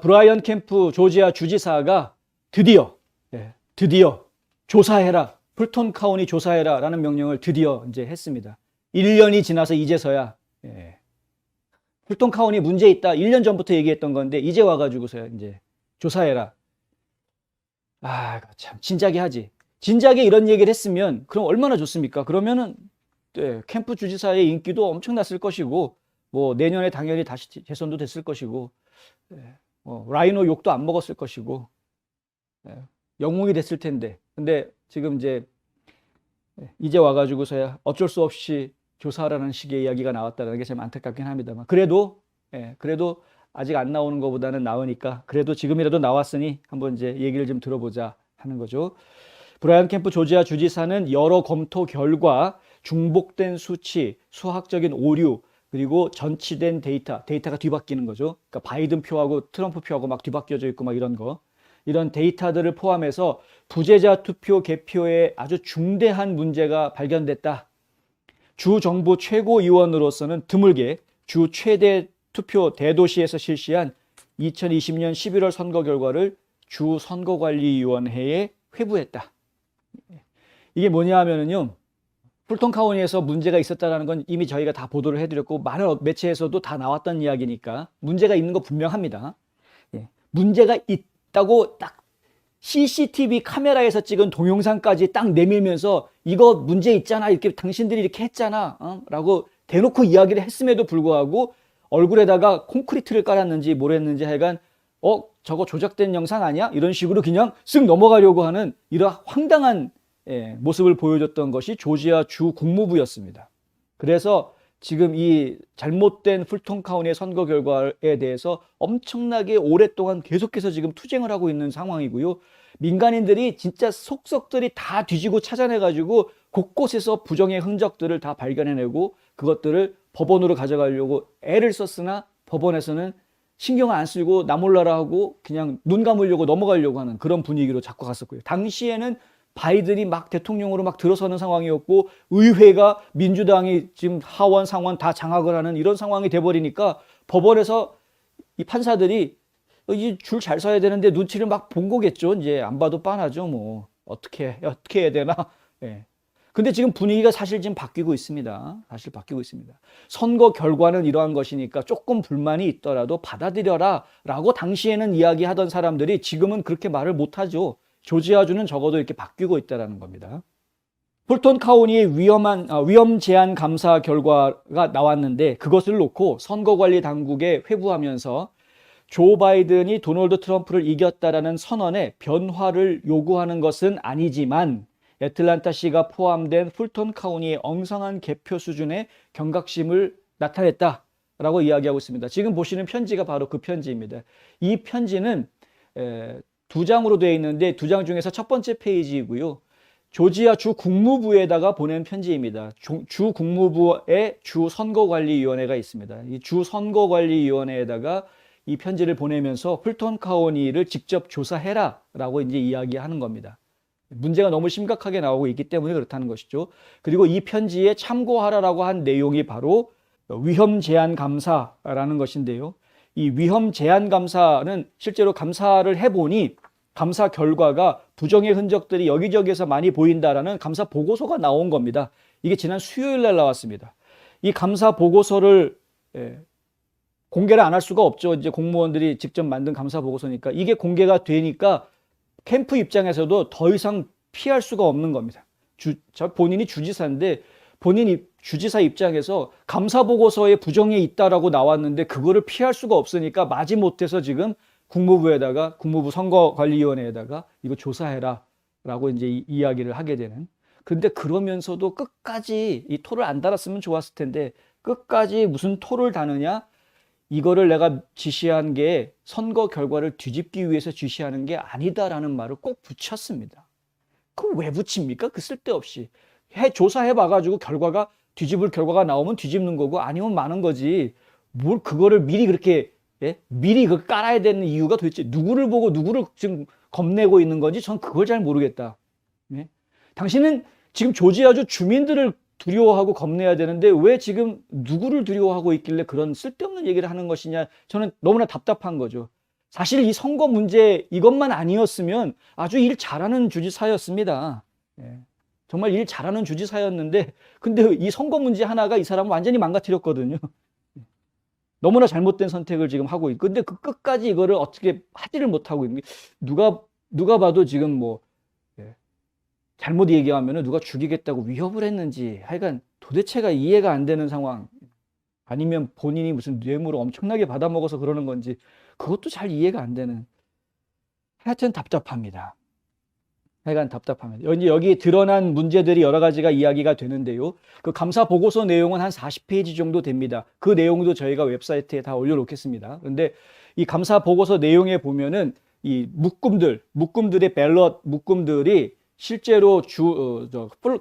브라이언 캠프 조지아 주지사가 드디어 조사해라. 풀톤 카운티 조사해라 라는 명령을 드디어 이제 했습니다. 1년이 지나서 이제서야 풀톤 카운티 문제 있다. 1년 전부터 얘기했던 건데 이제 와가지고서야 이제 조사해라. 아, 참 진작에 하지. 진작에 이런 얘기를 했으면 그럼 얼마나 좋습니까? 그러면은 캠프 주지사의 인기도 엄청났을 것이고 뭐 내년에 당연히 다시 재선도 됐을 것이고 라이노 욕도 안 먹었을 것이고 영웅이 됐을 텐데 근데 지금 이제 와가지고서야 어쩔 수 없이 조사하라는 식의 이야기가 나왔다는 게 참 안타깝긴 합니다만 그래도 아직 안 나오는 것보다는 나으니까 그래도 지금이라도 나왔으니 한번 이제 얘기를 좀 들어보자 하는 거죠. 브라이언 캠프 조지아 주지사는 여러 검토 결과 중복된 수치, 수학적인 오류, 그리고 전치된 데이터가 뒤바뀌는 거죠. 그러니까 바이든 표하고 트럼프 표하고 막 뒤바뀌어져 있고 막 이런 거. 이런 데이터들을 포함해서 부재자 투표 개표에 아주 중대한 문제가 발견됐다. 주 정부 최고위원으로서는 드물게 주 최대 투표 대도시에서 실시한 2020년 11월 선거 결과를 주 선거관리위원회에 회부했다. 이게 뭐냐 하면은요. 풀톤 카운티에서 문제가 있었다는 건 이미 저희가 다 보도를 해드렸고 많은 매체에서도 다 나왔던 이야기니까 문제가 있는 거 분명합니다. 문제가 있다고 딱 CCTV 카메라에서 찍은 동영상까지 딱 내밀면서 이거 문제 있잖아 이렇게 당신들이 이렇게 했잖아 라고 대놓고 이야기를 했음에도 불구하고 얼굴에다가 콘크리트를 깔았는지 뭘 했는지 하여간 저거 조작된 영상 아니야? 이런 식으로 그냥 쓱 넘어가려고 하는 이런 황당한 모습을 보여줬던 것이 조지아 주 국무부였습니다. 그래서 지금 이 잘못된 풀톤 카운티의 선거 결과에 대해서 엄청나게 오랫동안 계속해서 지금 투쟁을 하고 있는 상황이고요. 민간인들이 진짜 속속들이 다 뒤지고 찾아내가지고 곳곳에서 부정의 흔적들을 다 발견해내고 그것들을 법원으로 가져가려고 애를 썼으나 법원에서는 신경 안 쓰고 나 몰라라 하고 그냥 눈 감으려고 넘어가려고 하는 그런 분위기로 자꾸 갔었고요. 당시에는 바이든이 막 대통령으로 막 들어서는 상황이었고 의회가 민주당이 지금 하원 상원 다 장악을 하는 이런 상황이 돼버리니까 법원에서 이 판사들이 이 줄 잘 서야 되는데 눈치를 막 본 거겠죠. 이제 안 봐도 뻔하죠. 뭐 어떻게 해야 되나. 근데 지금 분위기가 사실 지금 바뀌고 있습니다. 사실 바뀌고 있습니다. 선거 결과는 이러한 것이니까 조금 불만이 있더라도 받아들여라 라고 당시에는 이야기하던 사람들이 지금은 그렇게 말을 못하죠. 조지아주는 적어도 이렇게 바뀌고 있다는 겁니다. 풀톤 카운티의 위험 제한 감사 결과가 나왔는데 그것을 놓고 선거관리 당국에 회부하면서 조 바이든이 도널드 트럼프를 이겼다라는 선언에 변화를 요구하는 것은 아니지만 애틀랜타시가 포함된 풀톤 카운티의 엉성한 개표 수준의 경각심을 나타냈다라고 이야기하고 있습니다. 지금 보시는 편지가 바로 그 편지입니다. 이 편지는 2장으로 되어 있는데 2장 중에서 첫 번째 페이지이고요. 조지아 주 국무부에다가 보낸 편지입니다. 주 국무부에 주 선거관리위원회가 있습니다. 이 주 선거관리위원회에다가 이 편지를 보내면서 풀톤 카운티를 직접 조사해라 라고 이제 이야기하는 겁니다. 문제가 너무 심각하게 나오고 있기 때문에 그렇다는 것이죠. 그리고 이 편지에 참고하라라고 한 내용이 바로 위험 제한 감사라는 것인데요. 이 위험 제한 감사는 실제로 감사를 해보니 감사 결과가 부정의 흔적들이 여기저기에서 많이 보인다라는 감사 보고서가 나온 겁니다. 이게 지난 수요일 날 나왔습니다. 이 감사 보고서를 공개를 안 할 수가 없죠. 이제 공무원들이 직접 만든 감사 보고서니까 이게 공개가 되니까 캠프 입장에서도 더 이상 피할 수가 없는 겁니다. 본인이 주지사인데 본인이 주지사 입장에서 감사 보고서에 부정이 있다라고 나왔는데 그거를 피할 수가 없으니까 마지못해서 지금 국무부 선거관리위원회에다가 이거 조사해라 라고 이제 이야기를 하게 되는. 근데 그러면서도 끝까지 이 토를 안 달았으면 좋았을 텐데 끝까지 무슨 토를 다느냐? 이거를 내가 지시한 게 선거 결과를 뒤집기 위해서 지시하는 게 아니다라는 말을 꼭 붙였습니다. 그걸 왜 붙입니까? 그 쓸데없이. 조사해봐가지고 뒤집을 결과가 나오면 뒤집는 거고 아니면 마는 거지. 뭘 그거를 미리 그렇게 미리 그 깔아야 되는 이유가 도대체 누구를 보고 누구를 지금 겁내고 있는 건지 전 그걸 잘 모르겠다. 당신은 지금 조지아주 주민들을 두려워하고 겁내야 되는데 왜 지금 누구를 두려워하고 있길래 그런 쓸데없는 얘기를 하는 것이냐 저는 너무나 답답한 거죠. 사실 이 선거 문제 이것만 아니었으면 아주 일 잘하는 주지사였습니다. 예. 정말 일 잘하는 주지사였는데 근데 이 선거 문제 하나가 이 사람을 완전히 망가뜨렸거든요. 너무나 잘못된 선택을 지금 하고 있고 근데 그 끝까지 이거를 어떻게 하지를 못하고 있는 게 누가 봐도 지금 뭐 예. 잘못 얘기하면은 누가 죽이겠다고 위협을 했는지 하여간 도대체가 이해가 안 되는 상황 아니면 본인이 무슨 뇌물을 엄청나게 받아먹어서 그러는 건지 그것도 잘 이해가 안 되는 하여튼 답답합니다. 하여간 답답합니다. 여기 드러난 문제들이 여러 가지가 이야기가 되는데요. 그 감사 보고서 내용은 한 40페이지 정도 됩니다. 그 내용도 저희가 웹사이트에 다 올려놓겠습니다. 그런데 이 감사 보고서 내용에 보면은 이 묶음들의 밸럿 묶음들이 실제로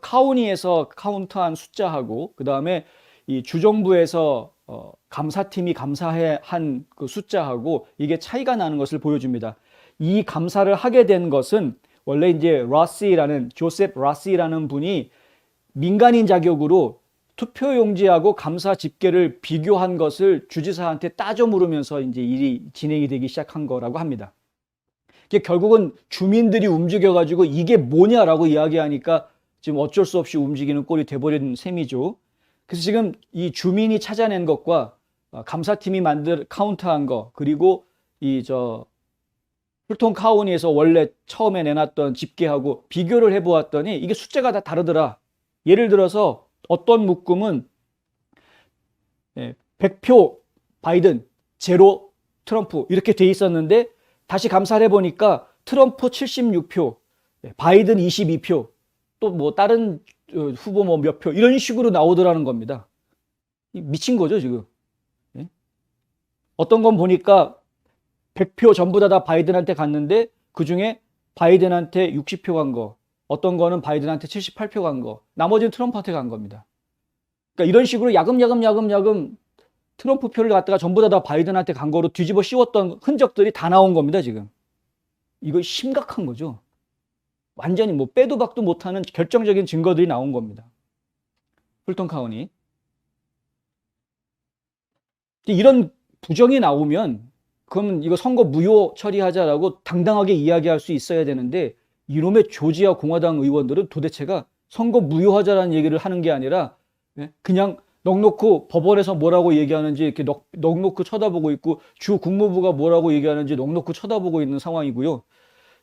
카운티에서 카운트한 숫자하고 그 다음에 이 주정부에서 감사팀이 감사한 그 숫자하고 이게 차이가 나는 것을 보여줍니다. 이 감사를 하게 된 것은 원래 이제 조셉 러시라는 분이 민간인 자격으로 투표용지하고 감사 집계를 비교한 것을 주지사한테 따져 물으면서 이제 일이 진행이 되기 시작한 거라고 합니다. 결국은 주민들이 움직여가지고 이게 뭐냐라고 이야기하니까 지금 어쩔 수 없이 움직이는 꼴이 돼버린 셈이죠. 그래서 지금 이 주민이 찾아낸 것과 감사팀이 카운트한 거 그리고 풀톤 카운티에서 원래 처음에 내놨던 집계하고 비교를 해보았더니 이게 숫자가 다 다르더라. 예를 들어서 어떤 묶음은 100표 바이든, 0 트럼프 이렇게 돼 있었는데 다시 감사를 해보니까 트럼프 76표, 바이든 22표, 또 뭐 다른 후보 뭐 몇 표 이런 식으로 나오더라는 겁니다. 미친 거죠 지금. 어떤 건 보니까 100표 전부 다 바이든한테 갔는데 그중에 바이든한테 60표 간 거, 어떤 거는 바이든한테 78표 간 거, 나머지는 트럼프한테 간 겁니다. 그러니까 이런 식으로 야금야금 트럼프 표를 갖다가 전부 다 바이든한테 간 거로 뒤집어 씌웠던 흔적들이 다 나온 겁니다, 지금. 이거 심각한 거죠. 완전히 뭐 빼도 박도 못하는 결정적인 증거들이 나온 겁니다. 풀톤 카운티. 이런 부정이 나오면 그러면 이거 선거 무효 처리하자라고 당당하게 이야기할 수 있어야 되는데 이놈의 조지아 공화당 의원들은 도대체가 선거 무효하자라는 얘기를 하는 게 아니라 그냥 넉넉히 법원에서 뭐라고 얘기하는지 이렇게 넉넉히 쳐다보고 있고 주 국무부가 뭐라고 얘기하는지 넉넉히 쳐다보고 있는 상황이고요.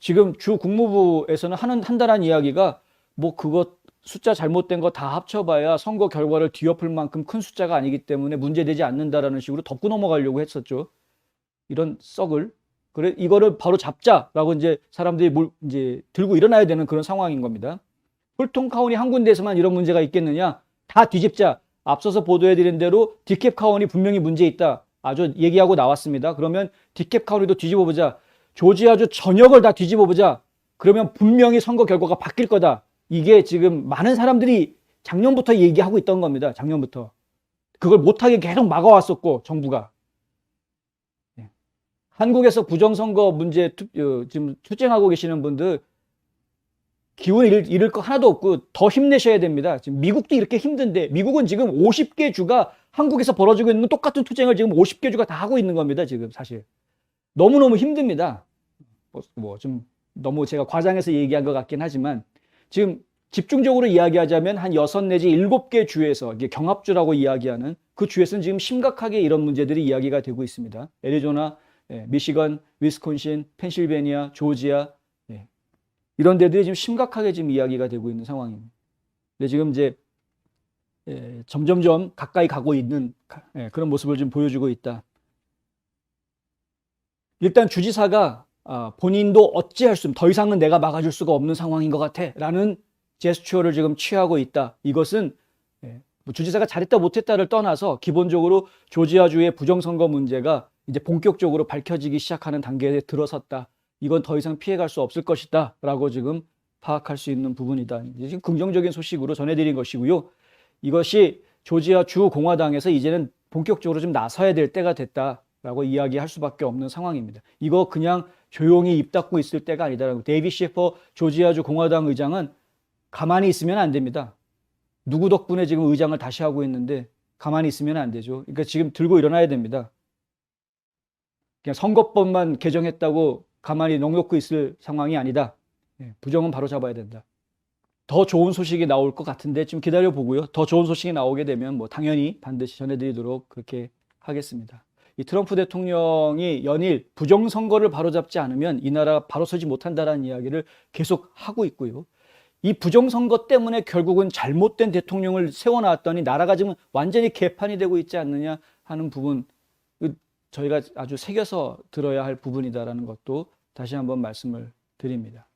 지금 주 국무부에서는 한다란 이야기가 뭐 그거 숫자 잘못된 거 다 합쳐봐야 선거 결과를 뒤엎을 만큼 큰 숫자가 아니기 때문에 문제되지 않는다라는 식으로 덮고 넘어가려고 했었죠. 이런 썩을. 그래 이거를 바로 잡자라고 이제 사람들이 이제 들고 일어나야 되는 그런 상황인 겁니다. 풀톤 카운티 한 군데에서만 이런 문제가 있겠느냐? 다 뒤집자. 앞서서 보도해드린 대로 디캡 카운티 분명히 문제 있다. 아주 얘기하고 나왔습니다. 그러면 디캡 카운티도 뒤집어보자. 조지아주 전역을 다 뒤집어보자. 그러면 분명히 선거 결과가 바뀔 거다. 이게 지금 많은 사람들이 작년부터 얘기하고 있던 겁니다. 작년부터. 그걸 못하게 계속 막아왔었고 정부가. 한국에서 부정선거 문제 지금 투쟁하고 계시는 분들 기운 잃을 거 하나도 없고 더 힘내셔야 됩니다. 지금 미국도 이렇게 힘든데 미국은 지금 50개 주가 한국에서 벌어지고 있는 똑같은 투쟁을 지금 50개 주가 다 하고 있는 겁니다. 지금 사실 너무너무 힘듭니다. 좀 너무 제가 과장해서 얘기한 것 같긴 하지만 지금 집중적으로 이야기하자면 한 6 내지 7개 주에서 이게 경합주라고 이야기하는 그 주에서는 지금 심각하게 이런 문제들이 이야기가 되고 있습니다. 애리조나, 미시건, 위스콘신, 펜실베니아, 조지아 이런 데들이 지금 심각하게 지금 이야기가 되고 있는 상황입니다. 근데 지금 이제 점점점 가까이 가고 있는 그런 모습을 좀 보여주고 있다. 일단 주지사가 본인도 어찌할 수 없는 더 이상은 내가 막아줄 수가 없는 상황인 것 같아 라는 제스처를 지금 취하고 있다. 이것은 주지사가 잘했다 못했다를 떠나서 기본적으로 조지아주의 부정선거 문제가 이제 본격적으로 밝혀지기 시작하는 단계에 들어섰다. 이건 더 이상 피해갈 수 없을 것이다 라고 지금 파악할 수 있는 부분이다. 지금 긍정적인 소식으로 전해드린 것이고요. 이것이 조지아 주 공화당에서 이제는 본격적으로 좀 나서야 될 때가 됐다라고 이야기할 수밖에 없는 상황입니다. 이거 그냥 조용히 입 닫고 있을 때가 아니다라고. 데이빗 셰퍼 조지아주 공화당 의장은 가만히 있으면 안 됩니다. 누구 덕분에 지금 의장을 다시 하고 있는데 가만히 있으면 안 되죠. 그러니까 지금 들고 일어나야 됩니다. 그냥 선거법만 개정했다고 가만히 넋놓고 있을 상황이 아니다. 부정은 바로 잡아야 된다. 더 좋은 소식이 나올 것 같은데 좀 기다려 보고요. 더 좋은 소식이 나오게 되면 뭐 당연히 반드시 전해드리도록 그렇게 하겠습니다. 이 트럼프 대통령이 연일 부정선거를 바로잡지 않으면 이 나라 바로 서지 못한다라는 이야기를 계속 하고 있고요. 이 부정선거 때문에 결국은 잘못된 대통령을 세워놨더니 나라가 지금 완전히 개판이 되고 있지 않느냐 하는 부분, 저희가 아주 새겨서 들어야 할 부분이다라는 것도 다시 한번 말씀을 드립니다.